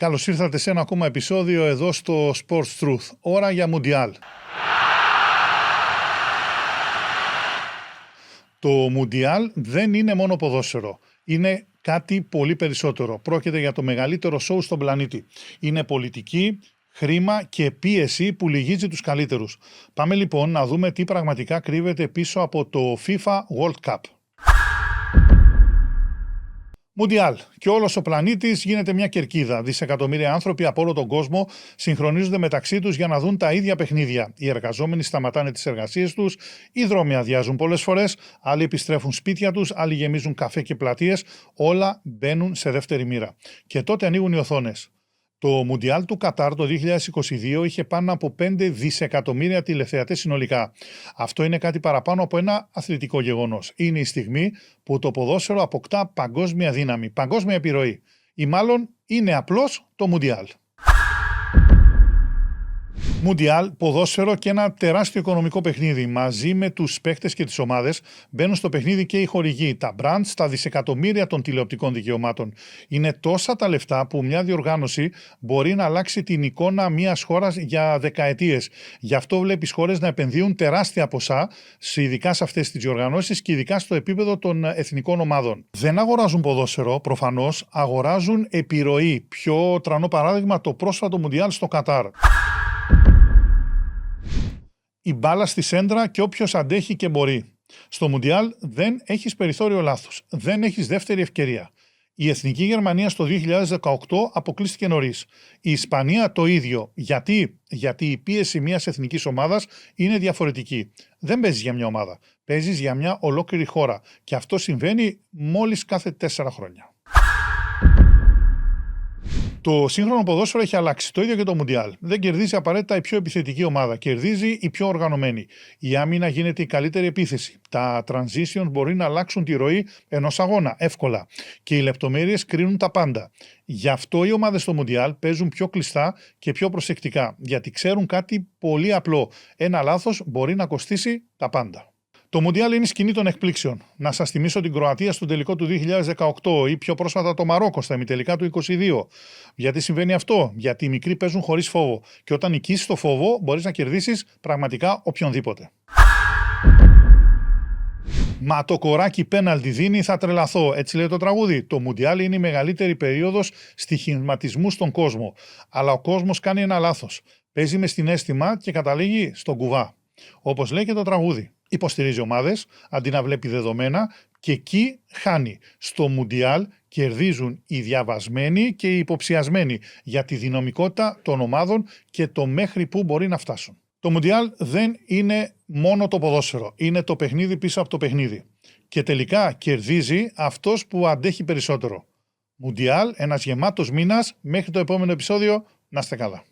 Καλώς ήρθατε σε ένα ακόμα επεισόδιο εδώ στο Sports Truth. Ώρα για Μουντιάλ. Το Μουντιάλ δεν είναι μόνο ποδόσφαιρο. Είναι κάτι πολύ περισσότερο. Πρόκειται για το μεγαλύτερο σόου στον πλανήτη. Είναι πολιτική, χρήμα και πίεση που λυγίζει τους καλύτερους. Πάμε λοιπόν να δούμε τι πραγματικά κρύβεται πίσω από το FIFA World Cup. Μουντιάλ. Και όλος ο πλανήτης γίνεται μια κερκίδα. Δισεκατομμύρια άνθρωποι από όλο τον κόσμο συγχρονίζονται μεταξύ τους για να δουν τα ίδια παιχνίδια. Οι εργαζόμενοι σταματάνε τις εργασίες τους, οι δρόμοι αδειάζουν πολλές φορές, άλλοι επιστρέφουν σπίτια τους, άλλοι γεμίζουν καφέ και πλατείες, όλα μπαίνουν σε δεύτερη μοίρα. Και τότε ανοίγουν οι οθόνες. Το Μουντιάλ του Κατάρ το 2022 είχε πάνω από 5 δισεκατομμύρια τηλεθεατές συνολικά. Αυτό είναι κάτι παραπάνω από ένα αθλητικό γεγονός. Είναι η στιγμή που το ποδόσφαιρο αποκτά παγκόσμια δύναμη, παγκόσμια επιρροή. Ή μάλλον είναι απλώς το Μουντιάλ. Μουντιάλ, ποδόσφαιρο και ένα τεράστιο οικονομικό παιχνίδι. Μαζί με τους παίκτες και τις ομάδες μπαίνουν στο παιχνίδι και οι χορηγοί, τα brands, τα δισεκατομμύρια των τηλεοπτικών δικαιωμάτων. Είναι τόσα τα λεφτά που μια διοργάνωση μπορεί να αλλάξει την εικόνα μιας χώρας για δεκαετίες. Γι' αυτό βλέπεις χώρες να επενδύουν τεράστια ποσά, ειδικά σε αυτές τις διοργανώσεις και ειδικά στο επίπεδο των εθνικών ομάδων. Δεν αγοράζουν ποδόσφαιρο, προφανώς, αγοράζουν επιρροή. Πιο τρανό παράδειγμα, το πρόσφατο Μουντιάλ στο Κατάρ. Η μπάλα στη σέντρα και όποιος αντέχει και μπορεί. Στο Μουντιάλ δεν έχεις περιθώριο λάθους. Δεν έχεις δεύτερη ευκαιρία. Η Εθνική Γερμανία στο 2018 αποκλείστηκε νωρίς. Η Ισπανία το ίδιο. Γιατί η πίεση μιας εθνικής ομάδας είναι διαφορετική. Δεν παίζεις για μια ομάδα. Παίζεις για μια ολόκληρη χώρα. Και αυτό συμβαίνει μόλις κάθε 4 χρόνια. Το σύγχρονο ποδόσφαιρο έχει αλλάξει. Το ίδιο και το Μουντιάλ. Δεν κερδίζει απαραίτητα η πιο επιθετική ομάδα. Κερδίζει η πιο οργανωμένη. Η άμυνα γίνεται η καλύτερη επίθεση. Τα transitions μπορεί να αλλάξουν τη ροή ενός αγώνα εύκολα. Και οι λεπτομέρειες κρίνουν τα πάντα. Γι' αυτό οι ομάδες στο Μουντιάλ παίζουν πιο κλειστά και πιο προσεκτικά. Γιατί ξέρουν κάτι πολύ απλό. Ένα λάθος μπορεί να κοστίσει τα πάντα. Το Μουντιάλ είναι η σκηνή των εκπλήξεων. Να σας θυμίσω την Κροατία στον τελικό του 2018 ή πιο πρόσφατα το Μαρόκο στα ημιτελικά του 2022. Γιατί συμβαίνει αυτό? Γιατί οι μικροί παίζουν χωρίς φόβο. Και όταν νικήσεις το φόβο, μπορείς να κερδίσεις πραγματικά οποιονδήποτε. Μα το κοράκι πέναλτι δίνει, θα τρελαθώ. Έτσι λέει το τραγούδι. Το Μουντιάλ είναι η μεγαλύτερη περίοδος στοιχηματισμού στον κόσμο. Αλλά ο κόσμος κάνει ένα λάθος. Παίζει με συναίσθημα και καταλήγει στον κουβά. Όπως λέει και το τραγούδι. Υποστηρίζει ομάδες αντί να βλέπει δεδομένα και εκεί χάνει. Στο Μουντιάλ κερδίζουν οι διαβασμένοι και οι υποψιασμένοι για τη δυναμικότητα των ομάδων και το μέχρι που μπορεί να φτάσουν. Το Μουντιάλ δεν είναι μόνο το ποδόσφαιρο, είναι το παιχνίδι πίσω από το παιχνίδι. Και τελικά κερδίζει αυτός που αντέχει περισσότερο. Μουντιάλ, ένας γεμάτος μήνας, μέχρι το επόμενο επεισόδιο, να είστε καλά.